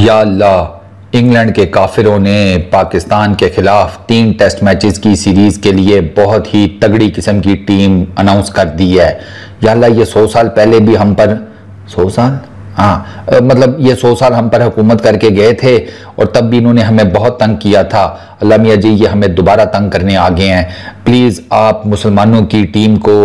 या अल्लाह, इंग्लैंड के काफिरों ने पाकिस्तान के खिलाफ 3 टेस्ट मैचेस की सीरीज के लिए बहुत ही तगड़ी किस्म की टीम अनाउंस कर दी है। या अल्लाह, ये 100 साल पहले भी हम पर 100 साल मतलब ये 100 साल हम पर हुकूमत करके गए थे और तब भी इन्होंने हमें बहुत तंग किया था। अल्लाह मियां जी, ये हमें दोबारा तंग करने आ गए हैं। प्लीज़ आप मुसलमानों की टीम को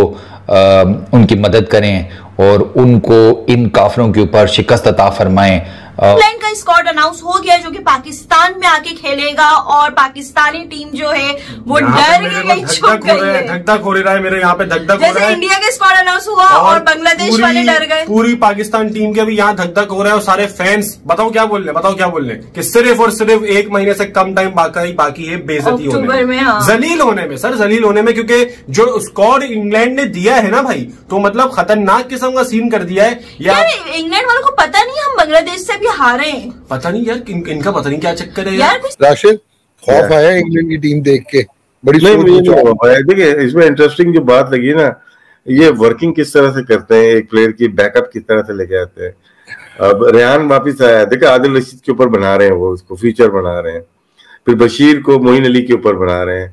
उनकी मदद करें और उनको इन काफिरों के ऊपर शिकस्त अता फरमाएं। इंग्लैंड का स्क्वाड अनाउंस हो गया जो कि पाकिस्तान में आके खेलेगा और पाकिस्तानी टीम जो है वो डर गई, छुप गई है। धक हो रहा है मेरे यहाँ पे, धक हो रहा है। जैसे इंडिया का स्क्वाड अनाउंस हुआ और बांग्लादेश वाले डर गए। पूरी पाकिस्तान टीम के भी यहाँ धक हो रहा है और सारे फैंस बताओ क्या बोल रहे हैं कि सिर्फ और सिर्फ 1 महीने से कम टाइम बाकी है बेइज्जती होने में, जलील होने में, सर जलील होने में। क्योंकि जो स्क्वाड इंग्लैंड ने दिया है ना भाई, तो मतलब खतरनाक किस्म का सीन कर दिया है। यार इंग्लैंड वालों को पता नहीं हम बांग्लादेश से भी हारे हैं। पता नहीं यार, इनका पता नहीं क्या चक्कर है यार। राशिद, खौफ आया इंग्लैंड की टीम देख के? बड़ी देखिए, इसमें इंटरेस्टिंग जो बात लगी ना, ये वर्किंग किस तरह से करते हैं, एक प्लेयर की बैकअप किस तरह से लेके आते हैं। अब रेहान वापिस आया, देखिए आदिल रशीद के ऊपर बना रहे हैं, वो उसको फीचर बना रहे हैं, फिर बशीर को मोइन अली के ऊपर बना रहे हैं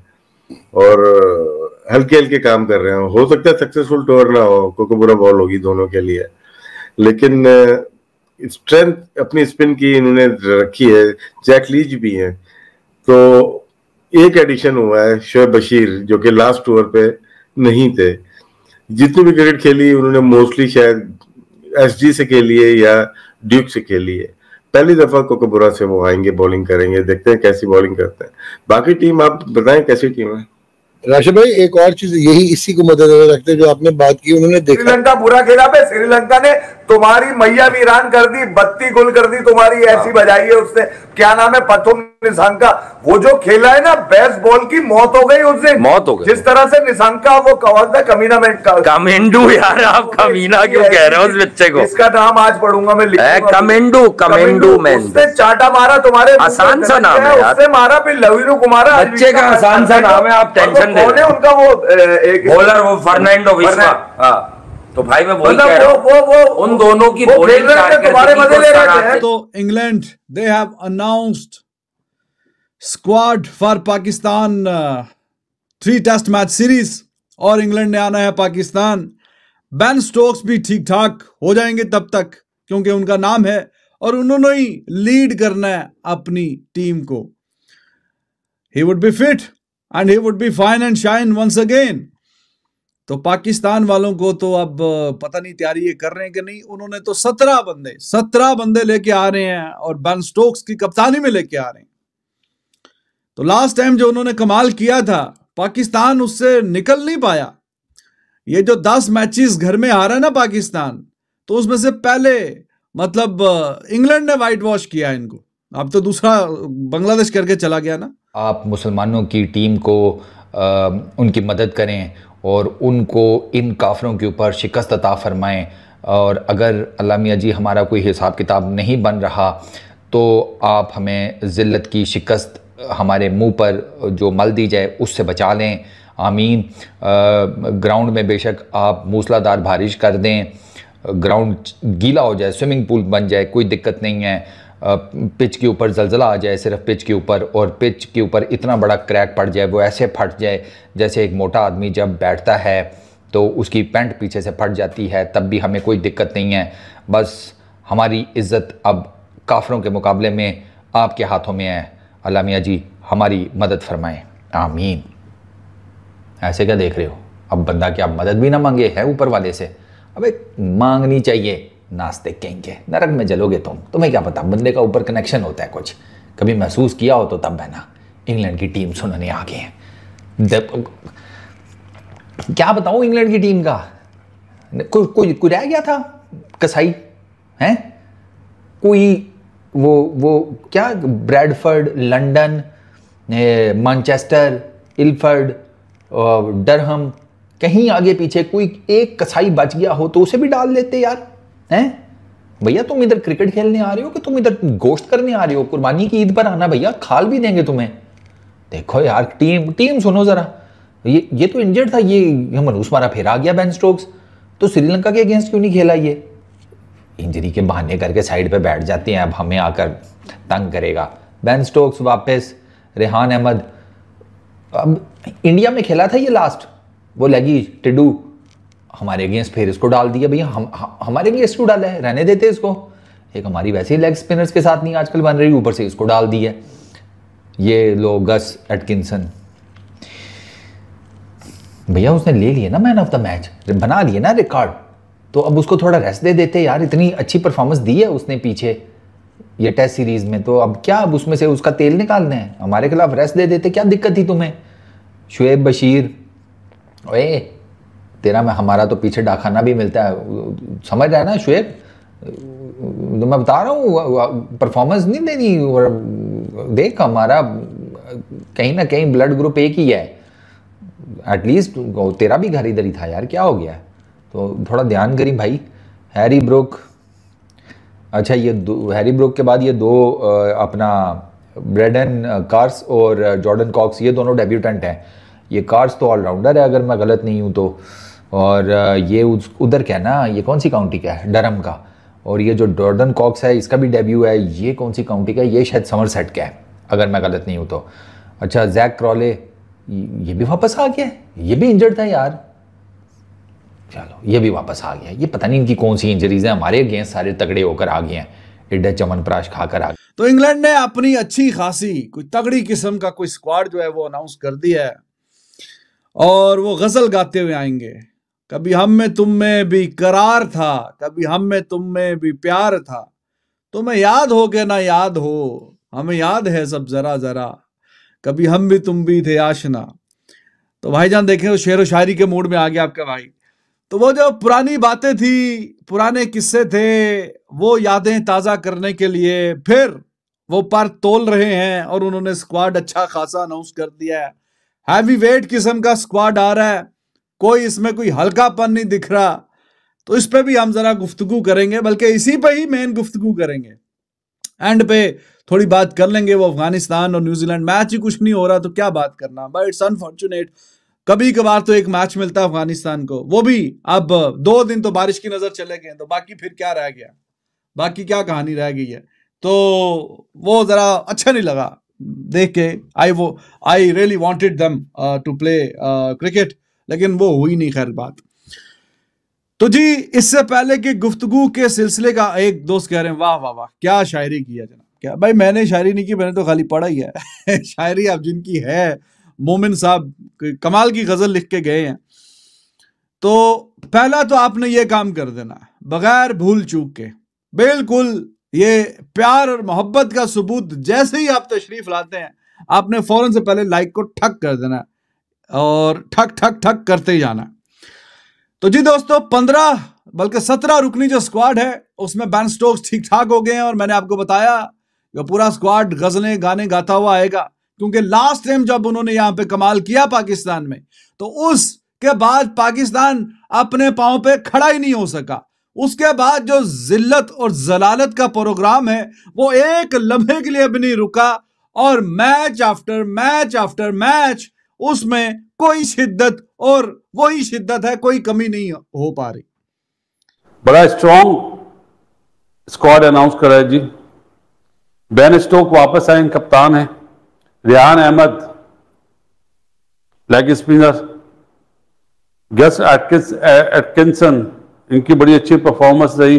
और हल्के हल्के काम कर रहे हैं। हो सकता है सक्सेसफुल टूर ना हो, क्योंकि बुरा बॉल होगी दोनों के लिए, लेकिन स्ट्रेंथ अपनी स्पिन की इन्होंने रखी है। जैक लीच भी है, तो एक एडिशन हुआ है शोएब बशीर, जो कि लास्ट ओवर पे नहीं थे। जितनी भी क्रिकेट खेली उन्होंने मोस्टली शायद एसजी से खेली है या ड्यूक से खेली है। पहली दफा कोकोबुरा से वो आएंगे, बॉलिंग करेंगे, देखते हैं कैसी बॉलिंग करते हैं। बाकी टीम आप बताएं कैसी टीम है? राशिद भाई, एक और चीज यही इसी को मद्देनजर रखते हैं जो आपने बात की, उन्होंने देखा श्रीलंका बुरा खेला पे, श्रीलंका ने तुम्हारी मैया वीरान कर दी, 32 गोल कर दी तुम्हारी, ऐसी बजाई है उसने। क्या नाम है, पथुम निशंका, वो जो खेला है ना, बेस्ट बॉल की मौत हो गई उससे, मौत हो गई। जिस तरह से निशंका वो कहा कमीना में कमेंडू, यार आप कमीना क्यों कह रहे हो उस बच्चे को? इसका नाम आज पढ़ूंगा मैं, कमेंडू मैन। उसने चाटा मारा तुम्हारे, आसान सा नाम है यार, उसने मारा, फिर लवीरू कुमार बच्चे का आसान सा नाम है, आप टेंशन दे रहे हैं। उनका वो एक बॉलर, वो फर्नांडो विस्वा। तो भाई मैं वही कह रहा हूं, उन दोनों की बॉलिंग तुम्हारे मजे ले रहे हैं। तो England, they have announced squad for Pakistan 3 test match series और इंग्लैंड ने आना है पाकिस्तान। बेन स्टोक्स भी ठीक ठाक हो जाएंगे तब तक, क्योंकि उनका नाम है और उन्होंने ही लीड करना है अपनी टीम को। He would be fit and he would be fine and shine once again. तो पाकिस्तान वालों को तो अब पता नहीं तैयारी ये कर रहे हैं कि नहीं। उन्होंने तो 17 बंदे लेके आ रहे हैं और बेन स्टोक्स की कप्तानी में लेके आ रहे हैं। तो लास्ट टाइम जो उन्होंने कमाल किया था, पाकिस्तान उससे निकल नहीं पाया। ये जो 10 मैचेस घर में आ रहा है ना पाकिस्तान, तो उसमें से पहले मतलब इंग्लैंड ने वाइट वॉश किया इनको। अब तो दूसरा बांग्लादेश करके चला गया ना। आप मुसलमानों की टीम को उनकी मदद करें और उनको इन काफिरों के ऊपर शिकस्त अता फरमाएं। और अगर अल्लाह मियां जी हमारा कोई हिसाब किताब नहीं बन रहा, तो आप हमें ज़िल्लत की शिकस्त हमारे मुंह पर जो मल दी जाए उससे बचा लें, आमीन। ग्राउंड में बेशक आप मूसलाधार बारिश कर दें, ग्राउंड गीला हो जाए, स्विमिंग पूल बन जाए, कोई दिक्कत नहीं है। पिच के ऊपर जलजला आ जाए सिर्फ पिच के ऊपर, और पिच के ऊपर इतना बड़ा क्रैक पड़ जाए, वो ऐसे फट जाए जैसे एक मोटा आदमी जब बैठता है तो उसकी पैंट पीछे से फट जाती है, तब भी हमें कोई दिक्कत नहीं है। बस हमारी इज़्ज़त अब काफिरों के मुकाबले में आपके हाथों में है। अल्लाह मियां जी हमारी मदद फरमाएं, आमीन। ऐसे क्या देख रहे हो? अब बंदा क्या मदद भी ना मांगे है ऊपर वाले से? अबे मांगनी चाहिए, नाश्ते कहेंगे, नरक में जलोगे तुम्हें क्या पता। बंदे का ऊपर कनेक्शन होता है, कुछ कभी महसूस किया हो तो तब है ना। इंग्लैंड की टीम सुनने आ गए हैं। क्या बताऊं इंग्लैंड की टीम का, कोई रह गया था कसाई हैं? कोई वो क्या, Bradford, London, Manchester, Ilford, Durham, कहीं आगे पीछे कोई एक कसाई बच गया हो तो उसे भी डाल लेते यार। हैं भैया, तुम इधर क्रिकेट खेलने आ रहे हो कि तुम इधर गोश्त करने आ रहे हो? कुर्बानी की ईद पर आना भैया, खाल भी देंगे तुम्हें। देखो यार, टीम सुनो जरा। ये तो इंजर्ड था, ये मनूस मारा फिर आ गया बेन स्टोक्स। तो श्रीलंका के अगेंस्ट क्यों नहीं खेला ये? इंजरी के बहाने करके साइड पे बैठ जाते हैं, अब हमें आकर तंग करेगा। बेन स्टोक्स वापस, रेहान अहमद, अब इंडिया में खेला था ये लास्ट, वो लगी टिडू हमारे अगेंस्ट, फिर इसको डाल दिया भैया, हमारे अगेंस्ट क्यों डाला है, रहने देते इसको। एक हमारी वैसे ही लेग स्पिनर्स के साथ नहीं आजकल बन रही, ऊपर से इसको डाल दिया। ये लो गस एटकिंसन, भैया उसने ले लिया ना मैन ऑफ द मैच, बना दिया ना रिकॉर्ड, तो अब उसको थोड़ा रेस्ट दे देते यार, इतनी अच्छी परफॉर्मेंस दी है उसने पीछे ये टेस्ट सीरीज में, तो अब क्या, अब उसमें से उसका तेल निकालना है, हमारे खिलाफ रेस्ट दे देते, क्या दिक्कत थी तुम्हें। शुएब बशीर, ओए तेरा में हमारा तो पीछे डाखाना भी मिलता है, समझ रहा है ना शुएब, तो मैं बता रहा हूँ परफॉर्मेंस नहीं देनी, और देख हमारा कहीं ना कहीं ब्लड ग्रुप एक ही है, एटलीस्ट तेरा भी घर इधर ही था यार, क्या हो गया, तो थोड़ा ध्यान करी भाई। हैरी ब्रूक, अच्छा ये हैरी ब्रूक के बाद ये दो अपना ब्रेडन कार्स और जॉर्डन कॉक्स, ये दोनों डेब्यूटेंट हैं। ये कार्स तो ऑलराउंडर है अगर मैं गलत नहीं हूँ तो, और ये उधर क्या ना, ये कौन सी काउंटी का है, डरम का, और ये जो जॉर्डन कॉक्स है इसका भी डेब्यू है, ये कौन सी काउंटी का है, ये शायद समरसेट का है अगर मैं गलत नहीं हूँ तो। अच्छा जैक क्रॉले, ये भी वापस आ गया, ये भी इंजर्ड था यार, चलो ये भी वापस आ गया, ये पता नहीं इनकी कौन सी इंजरीज है, हमारे अगेंस्ट सारे तगड़े होकर आ गए हैं, इड्डा चमनप्राश खाकर आ गए। तो इंग्लैंड ने अपनी अच्छी खासी कोई तगड़ी किस्म का कोई स्क्वाड जो है वो अनाउंस कर दिया है, और वो गजल गाते हुए आएंगे, कभी हम में तुम में भी करार था, कभी हम में तुम में भी प्यार था, तुम्हें याद हो के ना याद हो, हमें याद है सब जरा जरा, कभी हम भी तुम भी थे आशना। तो भाईजान देखें तो शेर व शायरी के मूड में आ गया आपका भाई, तो वो जो पुरानी बातें थी, पुराने किस्से थे, वो यादें ताजा करने के लिए फिर वो पर तोल रहे हैं, और उन्होंने स्क्वाड अच्छा खासा अनाउंस कर दिया है। हैवी वेट किस्म का स्क्वाड आ रहा है, कोई इसमें कोई हल्कापन नहीं दिख रहा, तो इस पे भी हम जरा गुफ्तगू करेंगे, बल्कि इसी पे ही मेन गुफ्तगू करेंगे। एंड पे थोड़ी बात कर लेंगे वो अफगानिस्तान और न्यूजीलैंड, मैच ही कुछ नहीं हो रहा तो क्या बात करना, बट इट्स अनफॉर्चुनेट, कभी कभार तो एक मैच मिलता है अफगानिस्तान को, वो भी अब 2 दिन तो बारिश की नजर चले गए, तो बाकी फिर क्या रह गया, बाकी क्या कहानी रह गई है, तो वो जरा अच्छा नहीं लगा देख के। I really wanted them to play cricket, लेकिन वो हुई नहीं खैर बात। तो जी इससे पहले कि गुफ्तगू के सिलसिले का, एक दोस्त कह रहे हैं वाह वाह वाह क्या शायरी किया जनाब, क्या भाई मैंने शायरी नहीं की, मैंने तो खाली पढ़ा ही है शायरी अब जिनकी है, मोमिन साहब कमाल की गजल लिख के गए हैं। तो पहला तो आपने ये काम कर देना बगैर भूल चूक के, बिल्कुल ये प्यार और मोहब्बत का सबूत जैसे ही आप तशरीफ लाते हैं, आपने फौरन से पहले लाइक को ठक कर देना और ठक ठक ठक करते ही जाना। तो जी दोस्तों 15 बल्कि 17 रुकनी जो स्क्वाड है उसमें बेन स्टोक्स ठीक ठाक हो गए हैं, और मैंने आपको बताया कि पूरा स्क्वाड गजलें गाने गाता हुआ आएगा, क्योंकि लास्ट टाइम जब उन्होंने यहां पे कमाल किया पाकिस्तान में, तो उसके बाद पाकिस्तान अपने पांव पे खड़ा ही नहीं हो सका। उसके बाद जो जिल्लत और जलालत का प्रोग्राम है वो एक लम्हे के लिए भी नहीं रुका, और match after match after match उसमें कोई शिद्दत, और वही शिद्दत है, कोई कमी नहीं हो पा रही। बड़ा स्ट्रॉन्ग स्क्वाड अनाउंस करा है जी। बेन स्टोक वापस आए, कप्तान है। Rehan Ahmed leg spinner, Gus Atkinson इनकी बड़ी अच्छी परफॉर्मेंस रही,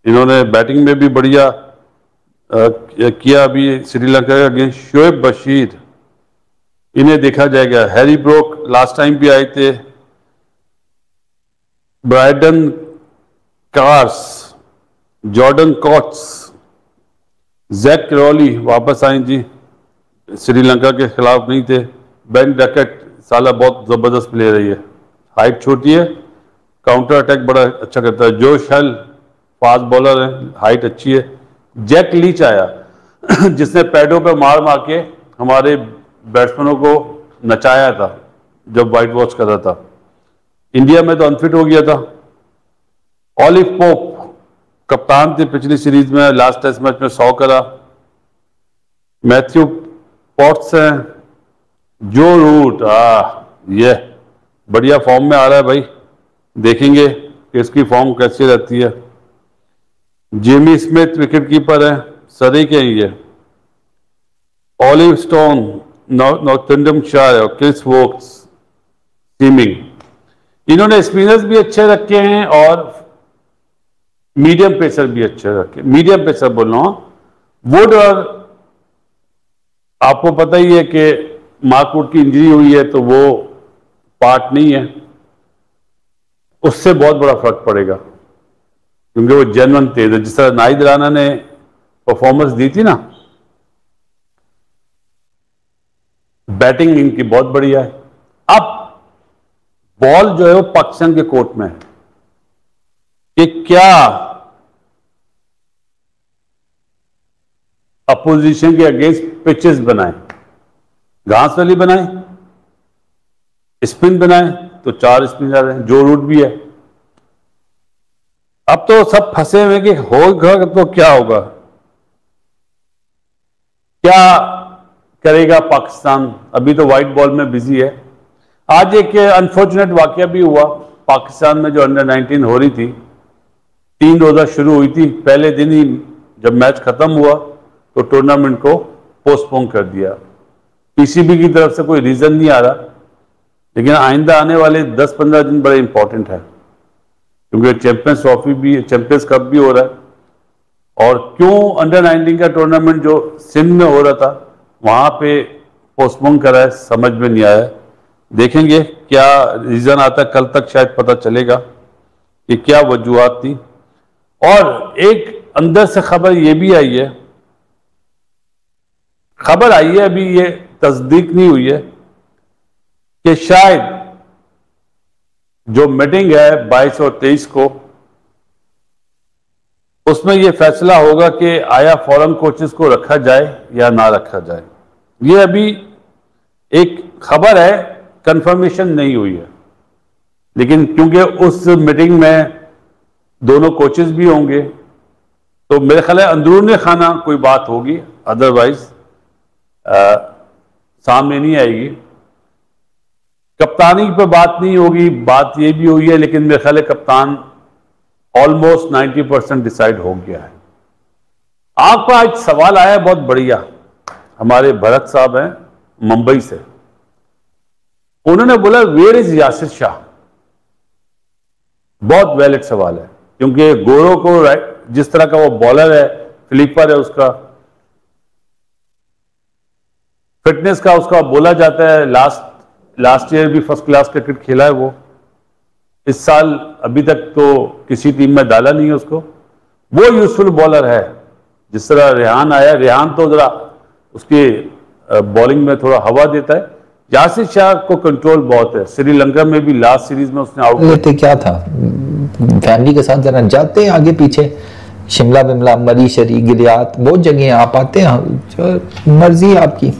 इन्होंने बैटिंग में भी बढ़िया किया अभी श्रीलंका के अगेंस्ट। शुएब बशीर इन्हें देखा जाएगा। हैरी ब्रोक लास्ट टाइम भी आए थे। Brydon Carse, Jordan Cox, Zak Crawley वापस आए जी, श्रीलंका के खिलाफ नहीं थे। बेन डकेट साला बहुत जबरदस्त प्लेयर है, ये हाइट छोटी है, काउंटर अटैक बड़ा अच्छा करता है। जोश हेल फास्ट बॉलर है, हाइट अच्छी है। जैक लीच आया जिसने पैडों पे मार मार के हमारे बैट्समैनों को नचाया था जब वाइट वॉश कर रहा था। इंडिया में तो अनफिट हो गया था। ऑलिव पोप कप्तान थे पिछली सीरीज में, लास्ट टेस्ट मैच में 100 करा। मैथ्यू पॉट्स हैं। जो रूट ये बढ़िया फॉर्म में आ रहा है भाई, देखेंगे कि इसकी फॉर्म कैसी रहती है। जेमी स्मिथ विकेट कीपर है, सरे के ही है। ऑलिव स्टोन नॉटिंघमशायर और क्रिस वोक्स सीमिंग। इन्होंने स्पिनर्स भी अच्छे रखे हैं और मीडियम पेसर भी अच्छे रखे। मीडियम पेसर बोल रहा हूं, वुड, और आपको पता ही है कि मार्कवुड की इंजरी हुई है तो वो पार्ट नहीं है, उससे बहुत बड़ा फर्क पड़ेगा क्योंकि वो जेन्युइन तेज है। जिस तरह नाहिद राणा ने परफॉर्मेंस दी थी ना, बैटिंग इनकी बहुत बढ़िया है। अब बॉल जो है वो पाकिस्तान के कोर्ट में है कि क्या अपोजिशन के अगेंस्ट पिचेस बनाए, घास वाली बनाए, स्पिन बनाए, तो 4 स्पिनर हैं, जो रूट भी है। अब तो सब फंसे हुए कि होगा तो क्या होगा, क्या करेगा पाकिस्तान। अभी तो व्हाइट बॉल में बिजी है। आज एक अनफॉर्चुनेट वाकया भी हुआ पाकिस्तान में, जो अंडर-19 हो रही थी, 3 रोजा शुरू हुई थी, पहले दिन ही जब मैच खत्म हुआ तो टूर्नामेंट को पोस्टपोन कर दिया। पीसीबी की तरफ से कोई रीजन नहीं आ रहा, लेकिन आइंदा आने वाले 10-15 दिन बड़े इंपॉर्टेंट है क्योंकि चैंपियंस ट्रॉफी भी, चैंपियंस कप भी हो रहा है। और क्यों अंडर-19 का टूर्नामेंट जो सिंध में हो रहा था वहां पे पोस्टपोन करा है, समझ में नहीं आया। देखेंगे क्या रीजन आता है, कल तक शायद पता चलेगा कि क्या वजूहात थी। और एक अंदर से खबर ये भी आई है, अभी ये तस्दीक नहीं हुई है कि शायद जो मीटिंग है 22 और 23 को, उसमें यह फैसला होगा कि आया फॉरेन कोचेस को रखा जाए या ना रखा जाए। ये अभी एक खबर है, कंफर्मेशन नहीं हुई है, लेकिन क्योंकि उस मीटिंग में दोनों कोचेस भी होंगे तो मेरे ख्याल है अंदरूनी खाना कोई बात होगी, अदरवाइज सामने नहीं आएगी। कप्तानी पर बात नहीं होगी, बात ये भी हुई है, लेकिन मेरे ख्याल है कप्तान ऑलमोस्ट 90% डिसाइड हो गया है। आपका आज सवाल आया बहुत बढ़िया, हमारे भरत साहब हैं मुंबई से, उन्होंने बोला वेयर इज यासिर शाह। बहुत वैलिड सवाल है क्योंकि गोरों को जिस तरह का वो बॉलर है, फ्लिपर है, उसका फिटनेस का उसका बोला जाता है। लास्ट ईयर भी फर्स्ट क्लास क्रिकेट खेला है वो, इस साल अभी तक तो किसी टीम में डाला नहीं है उसको। वो यूजफुल बॉलर है। जिस तरह रेहान आया, रेहान तो जरा उसकी बॉलिंग में थोड़ा हवा देता है। यासिर शाह को कंट्रोल बहुत है। श्रीलंका में भी लास्ट सीरीज में उसने आउट लेते क्या था, फैमिली के साथ जरा जाते हैं आगे पीछे, शिमला बिमला, मरी शरी, गिलियात, बहुत जगह आप आते हैं, मर्जी आपकी।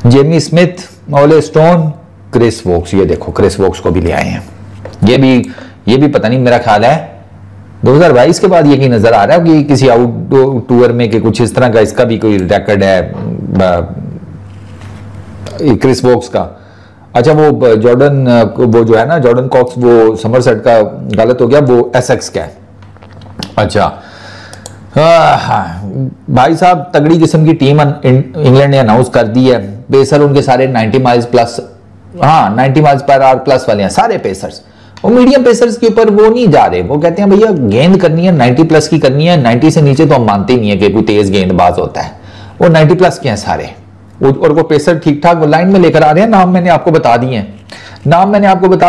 Jamie Smith, Olly Stone, Chris Woakes, ये देखो क्रिस वोक्स को भी ले आए हैं। ये भी पता नहीं, मेरा ख्याल है 2022 के बाद ये की नजर आ रहा है कि किसी आउटडोर टूर में कि कुछ इस तरह का इसका भी कोई रिकॉर्ड है क्रिस वोक्स का। अच्छा वो जॉर्डन, वो जो है ना जॉर्डन कॉक्स, वो समरसेट का गलत हो गया, वो एसेक्स का है। अच्छा भाई साहब, तगड़ी किस्म की टीम इंग्लैंड ने अनाउंस कर दी है। पेसर उनके सारे 90 miles plus, 90 miles per hour plus वाले हैं सारे पेसर्स। वो मीडियम पेसर्स के ऊपर वो नहीं जा रहे, वो कहते हैं भैया गेंद करनी है 90 प्लस की करनी है, 90 से नीचे तो हम मानते ही नहीं है कि कोई तेज गेंदबाज होता है। वो 90 प्लस के हैं सारे, और वो पेसर ठीक ठाक वो लाइन में लेकर आ रहे हैं। नाम मैंने आपको बता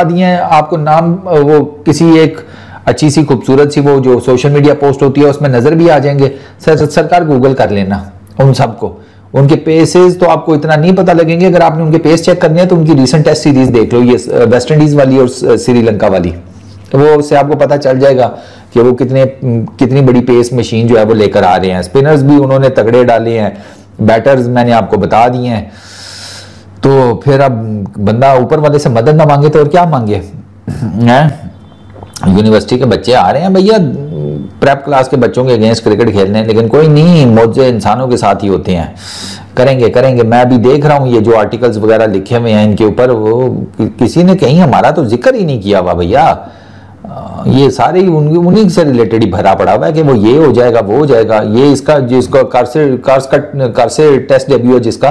दिए हैं, आपको नाम वो किसी एक अच्छी सी खूबसूरत सी वो जो सोशल मीडिया पोस्ट होती है उसमें नजर भी आ जाएंगे। सरकार गूगल कर लेना उन सबको, उनके पेसेस तो आपको इतना नहीं पता लगेंगे। अगर आपने उनके पेस चेक करने हैं तो उनकी रीसेंट टेस्ट सीरीज देख लो, ये वेस्ट इंडीज वाली और श्रीलंका वाली, तो वो उससे आपको पता चल जाएगा कि वो कितनी बड़ी पेस मशीन जो है वो लेकर आ रहे हैं। स्पिनर्स भी उन्होंने तगड़े डाले हैं, बैटर्स मैंने आपको बता दिए हैं। तो फिर अब बंदा ऊपर वाले से मदद ना मांगे तो और क्या मांगे। यूनिवर्सिटी के बच्चे आ रहे हैं भैया, प्रेप क्लास के बच्चों के अगेंस्ट क्रिकेट खेलने, लेकिन कोई नहीं, मौजे इंसानों के साथ ही होते हैं। करेंगे। मैं भी देख रहा हूँ ये जो आर्टिकल्स वगैरह लिखे हुए हैं इनके ऊपर, वो किसी ने कहीं हमारा तो जिक्र ही नहीं किया हुआ भैया। ये सारे उन्हीं से रिलेटेड ही भरा पड़ा हुआ है कि वो ये हो जाएगा, वो हो जाएगा। ये इसका जिसको कार्से टेस्ट डेब्यू है जिसका,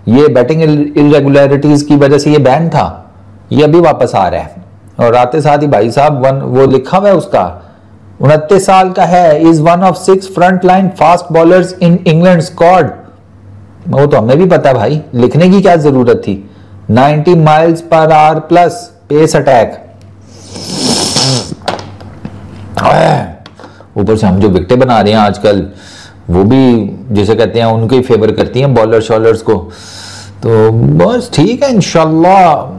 ये बैटिंग इरेगुलरिटीज की वजह से ये बैन था, ये अभी वापस आ रहा है। और आते साथ ही भाई साहब वो लिखा हुआ है उसका, 29 साल का है, is one of 6 front line fast bowlers in England squad. वो तो हमें भी पता भाई, लिखने की क्या जरूरत थी। 90 miles per hour plus pace attack. ऊपर से हम जो विकेटें बना रहे हैं आजकल, वो भी जैसे कहते हैं उनको ही फेवर करती हैं बॉलर शॉलर्स को। तो बस ठीक है, इंशाल्लाह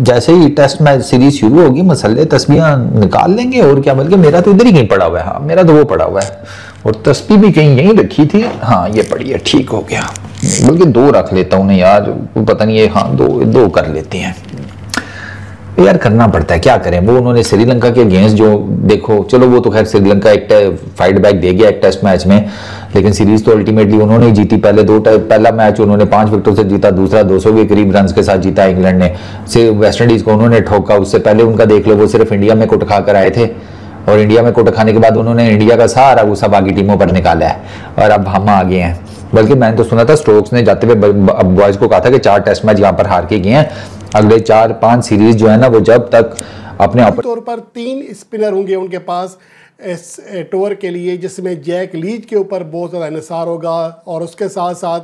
जैसे ही टेस्ट मैच सीरीज शुरू होगी मसले तस्बीहां निकाल लेंगे और क्या। बल्कि मेरा तो इधर ही कहीं पड़ा हुआ है, हाँ मेरा तो वो पड़ा हुआ है, और तस्बीह भी कहीं यहीं रखी थी, हाँ ये पड़ी है, ठीक हो गया। बल्कि 2 रख लेता हूँ ना यार, पता नहीं है, हाँ दो कर लेते हैं यार, करना पड़ता है, क्या करें। वो उन्होंने श्रीलंका के अगेंस्ट जो देखो, चलो वो तो खैर श्रीलंका एक फाइट बैक दे गया एक टेस्ट मैच में, लेकिन सीरीज तो अल्टीमेटली उन्होंने ही जीती। पहला मैच उन्होंने 5 विकेटों से जीता, दूसरा 200 के करीब रन के साथ जीता इंग्लैंड ने। वेस्ट इंडीज को उन्होंने ठोका। उससे पहले उनका देख लो, वो सिर्फ इंडिया में कुट खा कर आए थे, और इंडिया में कुट खाने के बाद उन्होंने इंडिया का सारा गुस्सा बाकी टीमों पर निकाला है, और अब हम आ गए हैं। बल्कि मैंने तो सुना था स्टोक्स ने जाते हुए बॉयज को कहा था कि 4 टेस्ट मैच यहाँ पर हार के गए हैं, अगले 4-5 सीरीज जो है ना वो जब तक अपने तौर पर 3 स्पिनर होंगे उनके पास इस टूर के लिए, जिसमें जैक लीच के ऊपर बहुत ज़्यादा इंहिसार होगा, और उसके साथ साथ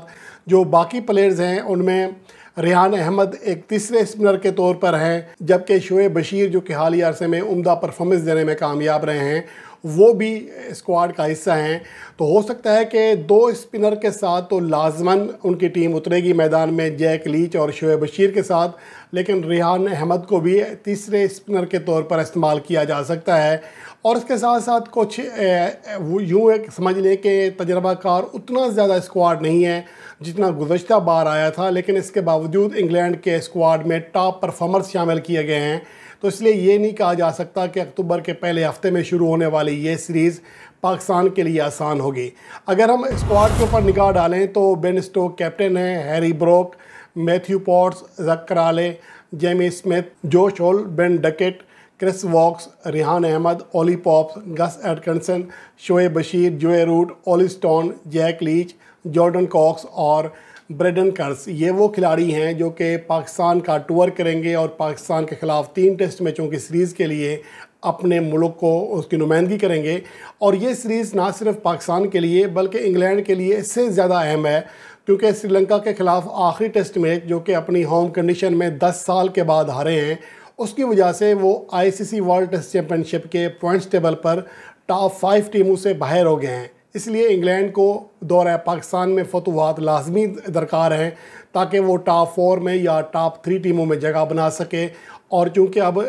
जो बाकी प्लेयर्स हैं उनमें रेहान अहमद एक तीसरे स्पिनर के तौर पर हैं, जबकि शोएब बशीर जो कि हालिया अरसे में उम्दा परफॉर्मेंस देने में कामयाब रहे हैं वो भी स्क्वाड का हिस्सा हैं। तो हो सकता है कि 2 स्पिनर के साथ तो लाजमन उनकी टीम उतरेगी मैदान में जैक लीच और शोएब बशीर के साथ, लेकिन रेहान अहमद को भी तीसरे स्पिनर के तौर पर इस्तेमाल किया जा सकता है। और इसके साथ साथ कुछ यूँ एक समझ लें कि तजर्बाकार उतना ज़्यादा स्क्वाड नहीं है जितना गुज़श्ता बार आया था, लेकिन इसके बावजूद इंग्लैंड के स्क्वाड में टॉप परफॉर्मर्स शामिल किए गए हैं। तो इसलिए ये नहीं कहा जा सकता कि अक्टूबर के पहले हफ्ते में शुरू होने वाली ये सीरीज़ पाकिस्तान के लिए आसान होगी। अगर हम स्क्वाड के ऊपर निगाह डालें तो बेन स्टोक कैप्टन है, Harry Brook, Matthew Potts, Zak Crawley, Jamie Smith, Josh Hull, Ben Duckett, Chris Woakes, Rehan Ahmed, Ollie Pope, Gus Atkinson, Shoaib Bashir, Joe Root, Olly Stone, Jack Leach, Jordan Cox और ब्रेडन कर्स, ये वो खिलाड़ी हैं जो कि पाकिस्तान का tour करेंगे और पाकिस्तान के ख़िलाफ़ 3 टेस्ट मैचों की सीरीज़ के लिए अपने मुल्क को उसकी नुमाइंदगी करेंगे। और ये सीरीज़ ना सिर्फ पाकिस्तान के लिए बल्कि इंग्लैंड के लिए इससे ज़्यादा अहम है, क्योंकि श्रीलंका के ख़िलाफ़ आखिरी टेस्ट मैच जो कि अपनी होम कंडीशन में 10 साल के बाद हारे हैं, उसकी वजह से वो ICC वर्ल्ड टेस्ट चैम्पियनशिप के पॉइंट्स टेबल पर टॉप 5 टीमों से बाहर हो गए हैं। इसलिए इंग्लैंड को दौरा पाकिस्तान में फतवाहत लाजमी दरकार हैं ताकि वो टॉप 4 में या टॉप 3 टीमों में जगह बना सके। और चूँकि अब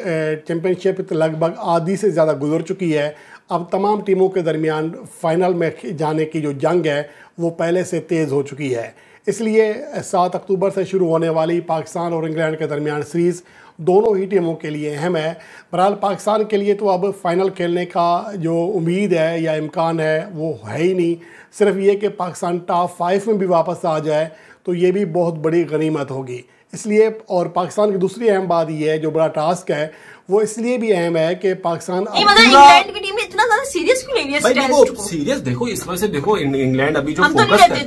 चैम्पियनशिप लगभग आधी से ज़्यादा गुजर चुकी है, अब तमाम टीमों के दरमियान फ़ाइनल में जाने की जो जंग है वो पहले से तेज़ हो चुकी है। इसलिए 7 अक्टूबर से शुरू होने वाली पाकिस्तान और इंग्लैंड के दरमियान सीरीज़ दोनों ही टीमों के लिए अहम है। बहरहाल पाकिस्तान के लिए तो अब फाइनल खेलने का जो उम्मीद है या इम्कान है वो है ही नहीं, सिर्फ ये कि पाकिस्तान टॉप 5 में भी वापस आ जाए तो ये भी बहुत बड़ी गनीमत होगी। इसलिए और पाकिस्तान की दूसरी अहम बात ये है, जो बड़ा टास्क है वो इसलिए भी अहम है कि पाकिस्तान इंग्लैंड की टीम इतना ज्यादा सीरियस क्यों ले रही है इस टेस्ट को? सीरियस देखो, इस वजह से देखो इंग्लैंड अभी जो फोकस कर रही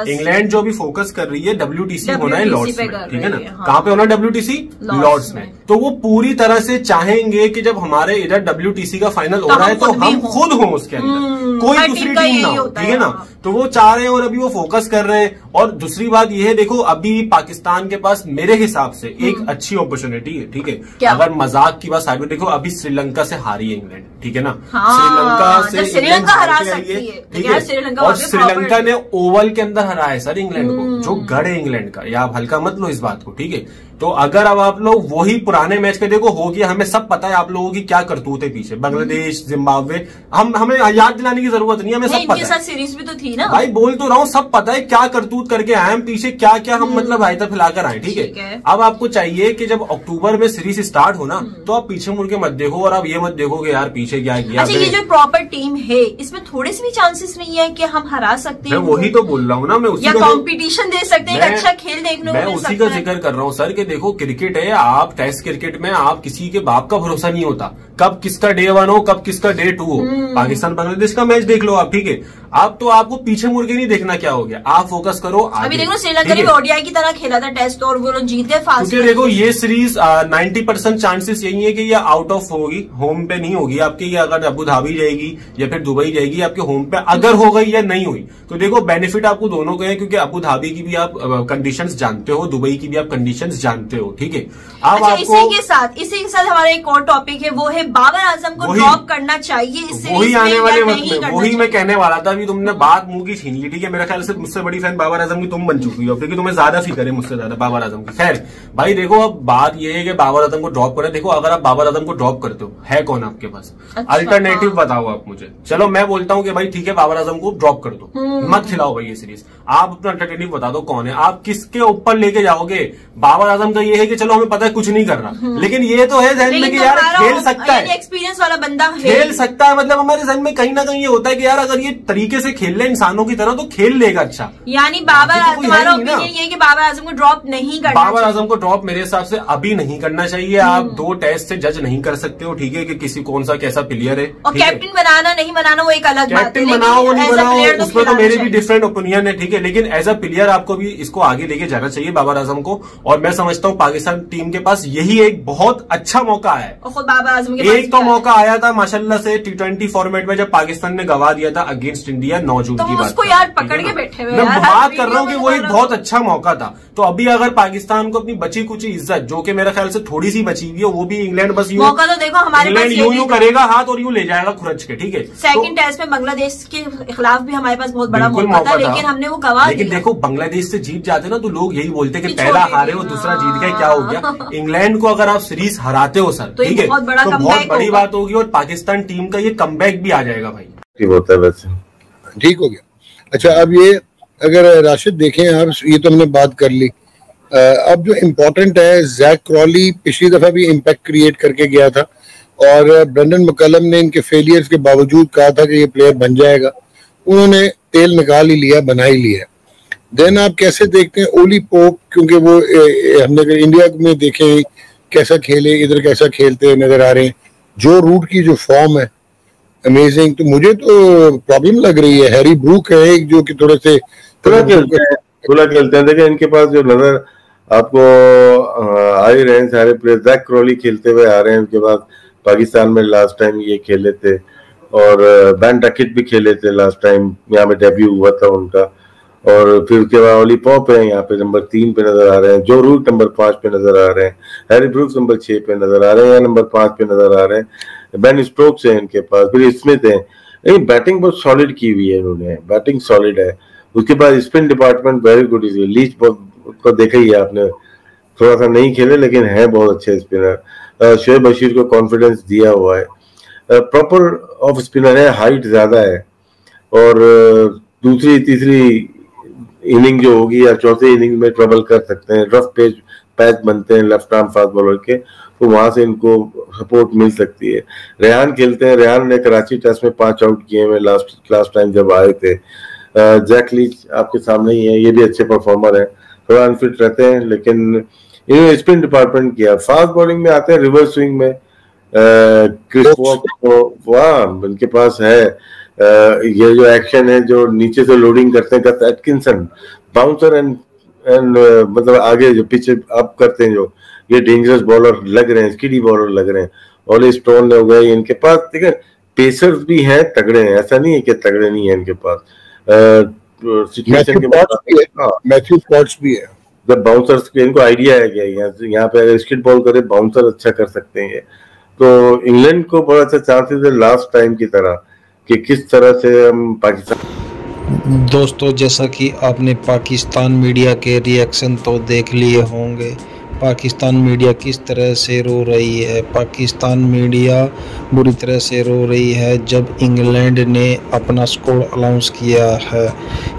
है, इंग्लैंड जो अभी फोकस कर रही है WTC होना है लॉर्ड्स में, ठीक है ना? कहाँ पे होना है WTC? लॉर्ड्स में। तो वो पूरी तरह से चाहेंगे कि जब हमारे इधर WTC का फाइनल हो रहा है तो हम खुद हों उसके अंदर, कोई दूसरी टीम ना हो, ठीक है ना? तो वो चाह रहे हैं और अभी वो फोकस कर रहे हैं। और दूसरी बात ये है, देखो अभी पाकिस्तान के पास मेरे हिसाब से एक अच्छी अपॉर्चुनिटी है, ठीक है? अगर मजाक की बात साइड में देखो, अभी श्रीलंका से हारी है इंग्लैंड, ठीक है ना? श्रीलंका हरा सकती है, ठीक है? और श्रीलंका ने ओवल के अंदर हराया है सर इंग्लैंड को, जो गढ़ है इंग्लैंड का, या आप हल्का मत लो इस बात को, ठीक है? तो अगर अब आप लोग वही पुराने मैच के देखो, हो गया, हमें सब पता है आप लोगों की क्या करतूत है पीछे, बांग्लादेश, जिम्बाब्वे, हमें याद दिलाने की जरूरत नहीं है, हमें सब पता है। साथ सीरीज भी तो थी ना भाई, बोल तो रहा हूँ, सब पता है क्या करतूत करके आए हम पीछे, क्या क्या हम मतलब आयता फैलाकर आए, ठीक है? अब आपको चाहिए कि जब अक्टूबर में सीरीज स्टार्ट हो ना, तो आप पीछे मुड़ के मत देखो और आप ये मत देखो कि यार पीछे क्या किया। अच्छा, ये जो प्रॉपर टीम है इसमें थोड़े से भी चांसेस नहीं है कि हम हरा सकते हैं? मैं वही तो बोल रहा हूँ ना, मैं उसी का कॉम्पिटिशन दे सकते हैं, अच्छा खेल देखने को मिल सकता है। मैं उसी का जिक्र कर रहा हूँ सर कि देखो क्रिकेट है, आप टेस्ट क्रिकेट में आप किसी के बाप का भरोसा नहीं होता, कब किसका डे 1 हो कब किसका डे 2 हो। पाकिस्तान बांग्लादेश का मैच देख लो आप, ठीक है, अब तो आपको पीछे मुड़ के नहीं देखना क्या हो गया, आप फोकस करो आगे। अभी देखो श्रीलंका ने ओडीआई की तरह खेला था टेस्ट और वो जीत गए फास्ट। क्योंकि देखो ये सीरीज 90% चांसेस यही है कि ये आउट ऑफ होगी, होम पे नहीं होगी आपके, ये अगर अबू धाबी जाएगी या फिर दुबई जाएगी आपके होम पे, अगर हो गई या नहीं हुई तो देखो बेनिफिट आपको दोनों के हैं, क्योंकि अबू धाबी की भी आप कंडीशंस जानते हो, दुबई की भी आप कंडीशंस जानते हो, ठीक है। अब अच्छा, इसी के साथ हमारा एक और टॉपिक है, वो है बाबर आजम को ड्रॉप करना चाहिए इस सीरीज वही आने वाले वक्त में, वही मैं कहने वाला था। अभी तुमने बात मुंह की छीन ली, ठीक है। मेरे ख्याल से मुझसे बड़ी फैन बाबर आजम की तुम बन चुकी हो, क्योंकि तुम्हें ज्यादा फिक्र है मुझसे ज्यादा बाबर आजम की। खैर भाई देखो, अब बात ये है कि बाबर आजम को ड्रॉप करें। देखो अगर आप बाबर आजम को ड्रॉप करते हो, है कौन आपके पास? अल्टरनेटिव बताओ आप मुझे। चलो मैं बोलता हूँ कि भाई ठीक है बाबर आजम को ड्रॉप कर दो, मत खिलाओ भाई ये सीरीज। आप अपना अल्टरनेटिव बता दो कौन है, आप किसके ऊपर लेके जाओगे? बाबर आजम का ये है कि चलो हमें पता है कुछ नहीं कर रहा, लेकिन ये तो है जहन में कि यार खेल सकता है, एक्सपीरियंस वाला बंदा खेल सकता है। मतलब हमारे जहन में कहीं ना कहीं ये होता है कि यार अगर ये तरीके से खेल ले इंसानों की तरह तो खेल लेगा अच्छा। यानी तुम्हारा ओपिनियन ये कि बाबर आजम को ड्रॉप नहीं करना, बाबर आजम को ड्रॉप मेरे हिसाब से अभी नहीं करना चाहिए। आप 2 टेस्ट से जज नहीं कर सकते हो, ठीक है, कि किसी कौन सा कैसा प्लेयर है। और कैप्टन बनाना नहीं बनाना वो एक अलग बात है, कैप्टन बनाओ नहीं बनाओ उसमें तो मेरे भी डिफरेंट ओपिनियन है, ठीक है, लेकिन एज अ प्लेयर आपको भी इसको आगे लेके जाना चाहिए बाबर आजम को। और मैं समझता हूँ पाकिस्तान टीम के पास यही एक बहुत अच्छा मौका है। बाबर आजम के एक तो मौका आया था माशाल्लाह से T20 फॉर्मेट में, जब पाकिस्तान ने गवा दिया था अगेंस्ट इंडिया 9 जून की बात। उसको यार पकड़ के बैठे हुए, मैं बात कर रहा हूँ कि वो एक बहुत अच्छा मौका था। तो अभी अगर पाकिस्तान को अपनी बची कुची इज्जत, जो कि मेरे ख्याल से थोड़ी सी बची हुई है, वो भी इंग्लैंड बस यूं मौका तो देखो हमारे इंग्लैंड यूं करेगा हाथ और यूं ले जाएगा खुरच के, ठीक है। सेकंड टेस्ट में बांग्लादेश के खिलाफ भी हमारे पास बहुत बड़ा मौका था, लेकिन हमने वो गवा दिया। लेकिन देखो बांग्लादेश से जीत जाते ना तो लोग यही बोलते कि पहला हारे हो दूसरा जीत गए, क्या हो गया। इंग्लैंड को अगर आप सीरीज हराते हो सर, ठीक है, तो बहुत बड़ी बात होगी और पाकिस्तान टीम का ये कमबैक भी आ जाएगा भाई। ठीक होता है वैसे, ठीक हो गया। अच्छा अब ये अगर राशिद देखें आप, ये तो हमने बात कर ली, अब जो इम्पोर्टेंट है, जैक क्रॉली पिछली दफा भी इम्पैक्ट क्रिएट करके गया था और ब्रेंडन मैकलम ने इनके फेलियर्स के बावजूद कहा था कि ये प्लेयर बन जाएगा, उन्होंने तेल निकाल ही लिया, बना ही लिया। देन आप कैसे देखते हैं ओली पोप, क्योंकि वो हमने अगर इंडिया में देखे कैसा खेले, इधर कैसा खेलते नजर आ रहे हैं, जो रूट की जो फॉर्म है अमेजिंग। तो मुझे तो प्रॉब्लम लग रही है, हैरी ब्रूक है एक जो कि थोड़े से खुला खेलते हैं। देखिए इनके पास जो नजर आपको आ ही रहे हैं सारे प्लेयर, जैक क्रॉली खेलते हुए आ रहे हैं, उनके बाद पाकिस्तान में लास्ट टाइम ये खेले थे और बैन डकेट भी खेले थे लास्ट टाइम, यहाँ पे डेब्यू हुआ था उनका। और फिर उसके बाद ओली पॉप है यहाँ पे नंबर 3 पे नजर आ रहे हैं, जो रूट नंबर 5 पे नजर आ रहे हैं, हैरी ब्रूक्स नंबर 6 पे नजर आ रहे हैं या नंबर 5 पे नजर आ रहे हैं, बेन स्टोक्स है इनके पास, फिर स्मिथ है। लेकिन बैटिंग बहुत सॉलिड की हुई है इन्होंने, बैटिंग सॉलिड है। उसके बाद spin department very good is, Leach को देखा ही है आपने, थोड़ा सा नहीं खेले लेकिन है बहुत अच्छे स्पिनर। शोएब बशीर को कॉन्फिडेंस दिया हुआ है, प्रॉपर ऑफ स्पिनर है, हाइट ज्यादा है और दूसरी तीसरी इनिंग जो होगी या चौथे इनिंग में ट्रबल कर सकते हैं, रफ पैच बनते हैं लेफ्ट आर्म फास्ट बॉलर के, तो वहां से इनको सपोर्ट मिल सकती है। रेहान खेलते हैं, रेहान ने कराची टेस्ट में 5 आउट किए हुए लास्ट टाइम जब आए थे। जैक लीच आपके सामने ही है, ये भी अच्छे परफॉर्मर है, थोड़ा अनफिट रहते हैं लेकिन इन्होंने स्पिन डिपार्टमेंट किया। फास्ट बॉलिंग में आते हैं, रिवर्स स्विंग में क्रिस वॉक इनके पास है। ये जो एक्शन है जो नीचे से लोडिंग करते हैं, गस एटकिंसन बाउंसर एंड मतलब आगे जो पिच अप करते हैं, जो ये डेंजरस बॉलर लग रहे हैं, स्किडी बॉलर लग रहे हैं। ओली स्टोन हो गए इनके पास, ठीक है, पेसर्स भी हैं, तगड़े हैं, ऐसा नहीं है कि तगड़े नहीं है इनके पास। मैथ्यू पॉट्स भी है। जब बाउंसर्स के इनको आइडिया है क्या यहाँ पे अगर स्किड बॉल करे बाउंसर अच्छा कर सकते हैं, तो इंग्लैंड को बड़ा अच्छा चांसेस है लास्ट टाइम की तरह कि किस तरह से हम पाकिस्तान। दोस्तों जैसा कि आपने पाकिस्तान मीडिया के रिएक्शन तो देख लिए होंगे, पाकिस्तान मीडिया किस तरह से रो रही है। पाकिस्तान मीडिया बुरी तरह से रो रही है जब इंग्लैंड ने अपना स्कोर अनाउंस किया है।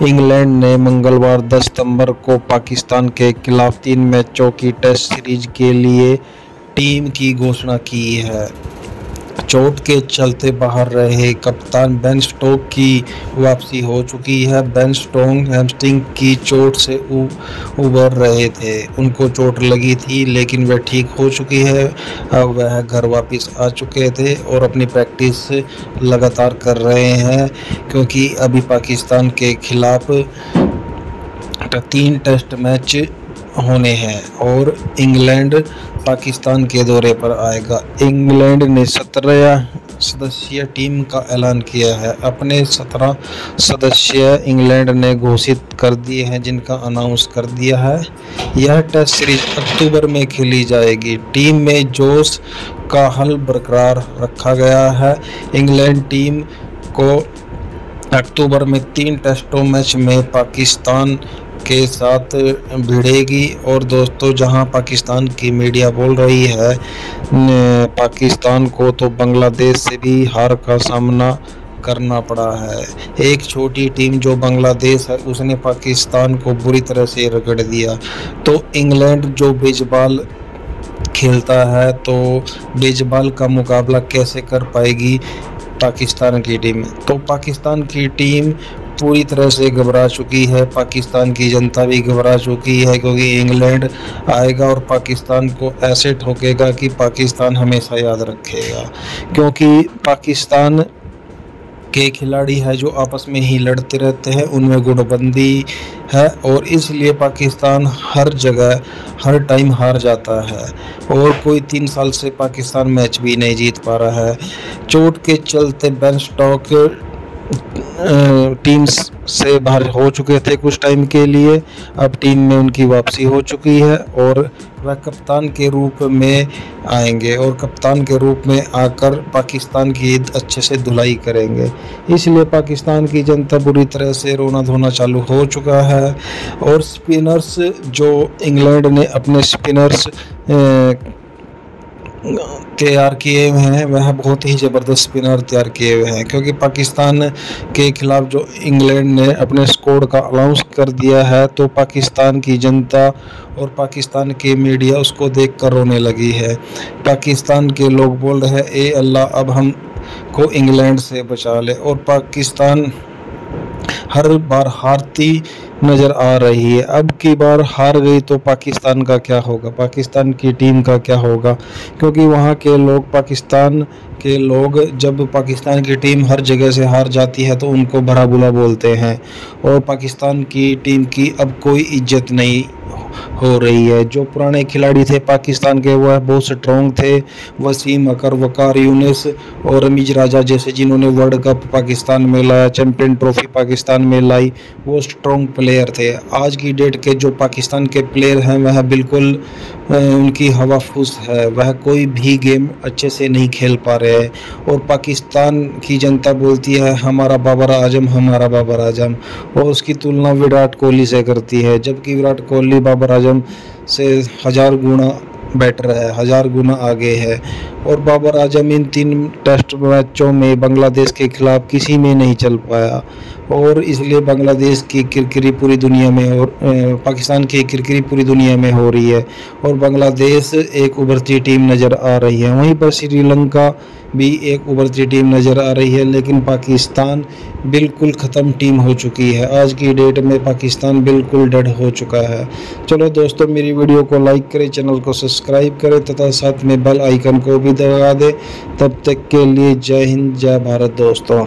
इंग्लैंड ने मंगलवार 10 सितंबर को पाकिस्तान के खिलाफ 3 मैचों की टेस्ट सीरीज के लिए टीम की घोषणा की है। चोट के चलते बाहर रहे कप्तान बेन स्टोक्स की वापसी हो चुकी है। बेन स्टोक्स हैमस्ट्रिंग की चोट से उबर रहे थे, उनको चोट लगी थी लेकिन वह ठीक हो चुकी है। अब वह घर वापस आ चुके थे और अपनी प्रैक्टिस लगातार कर रहे हैं, क्योंकि अभी पाकिस्तान के खिलाफ 3 टेस्ट मैच होने हैं और इंग्लैंड पाकिस्तान के दौरे पर आएगा। इंग्लैंड ने 17 सदस्यीय टीम का ऐलान किया है। अपने 17 सदस्य इंग्लैंड ने घोषित कर दिए हैं, जिनका अनाउंस कर दिया है। यह टेस्ट सीरीज अक्टूबर में खेली जाएगी। टीम में जोश का हल बरकरार रखा गया है। इंग्लैंड टीम को अक्टूबर में 3 टेस्टों मैच में पाकिस्तान के साथ भिड़ेगी। और दोस्तों, जहां पाकिस्तान की मीडिया बोल रही है पाकिस्तान को तो बांग्लादेश से भी हार का सामना करना पड़ा है। एक छोटी टीम जो बांग्लादेश है उसने पाकिस्तान को बुरी तरह से रगड़ दिया। तो इंग्लैंड जो बेसबॉल खेलता है तो बेसबॉल का मुकाबला कैसे कर पाएगी पाकिस्तान की टीम? तो पाकिस्तान की टीम पूरी तरह से घबरा चुकी है। पाकिस्तान की जनता भी घबरा चुकी है, क्योंकि इंग्लैंड आएगा और पाकिस्तान को ऐसे ठोकेगा कि पाकिस्तान हमेशा याद रखेगा। क्योंकि पाकिस्तान के खिलाड़ी है जो आपस में ही लड़ते रहते हैं, उनमें गुटबंदी है और इसलिए पाकिस्तान हर जगह हर टाइम हार जाता है। और कोई 3 साल से पाकिस्तान मैच भी नहीं जीत पा रहा है। चोट के चलते बेन स्टोक्स टीम से बाहर हो चुके थे कुछ टाइम के लिए। अब टीम में उनकी वापसी हो चुकी है और वह कप्तान के रूप में आएंगे और कप्तान के रूप में आकर पाकिस्तान की अच्छे से धुलाई करेंगे। इसलिए पाकिस्तान की जनता बुरी तरह से रोना धोना चालू हो चुका है। और स्पिनर्स जो इंग्लैंड ने अपने स्पिनर्स तैयार किए हुए हैं, वह बहुत ही ज़बरदस्त स्पिनर तैयार किए हुए हैं, क्योंकि पाकिस्तान के खिलाफ जो इंग्लैंड ने अपने स्कोर का अनाउंस कर दिया है तो पाकिस्तान की जनता और पाकिस्तान की मीडिया उसको देखकर रोने लगी है। पाकिस्तान के लोग बोल रहे हैं, ए अल्लाह अब हम को इंग्लैंड से बचा ले। और पाकिस्तान हर बार हारती नज़र आ रही है। अब की बार हार गई तो पाकिस्तान का क्या होगा, पाकिस्तान की टीम का क्या होगा? क्योंकि वहाँ के लोग, पाकिस्तान के लोग जब पाकिस्तान की टीम हर जगह से हार जाती है तो उनको भला बुरा बोलते हैं और पाकिस्तान की टीम की अब कोई इज्जत नहीं हो रही है। जो पुराने खिलाड़ी थे पाकिस्तान के वह बहुत स्ट्रॉन्ग थे। वसीम अकर, वकार यूनिस और रमीज राजा जैसे जिन्होंने वर्ल्ड कप पाकिस्तान में लाया, चैंपियन ट्रॉफी पाकिस्तान में लाई, वो स्ट्रॉन्ग प्लेयर थे। आज की डेट के जो पाकिस्तान के प्लेयर हैं वह बिल्कुल उनकी हवा फूस है, वह कोई भी गेम अच्छे से नहीं खेल पा रहे हैं। और पाकिस्तान की जनता बोलती है हमारा बाबर आजम, हमारा बाबर आजम, और उसकी तुलना विराट कोहली से करती है, जबकि विराट कोहली बाबर आजम से 1000 गुना बेटर है, 1000 गुना आगे है। और बाबर आजम इन 3 टेस्ट मैचों में बांग्लादेश के खिलाफ किसी में नहीं चल पाया और इसलिए बांग्लादेश की किरकिरी पूरी दुनिया में और पाकिस्तान की किरकिरी पूरी दुनिया में हो रही है और बांग्लादेश एक उभरती टीम नज़र आ रही है। वहीं पर श्रीलंका भी एक उभरती टीम नज़र आ रही है, लेकिन पाकिस्तान बिल्कुल ख़त्म टीम हो चुकी है। आज की डेट में पाकिस्तान बिल्कुल डेड हो चुका है। चलो दोस्तों, मेरी वीडियो को लाइक करें, चैनल को सब्सक्राइब करें तथा साथ में बेल आइकन को भी दबा दें। तब तक के लिए जय हिंद, जय भारत दोस्तों।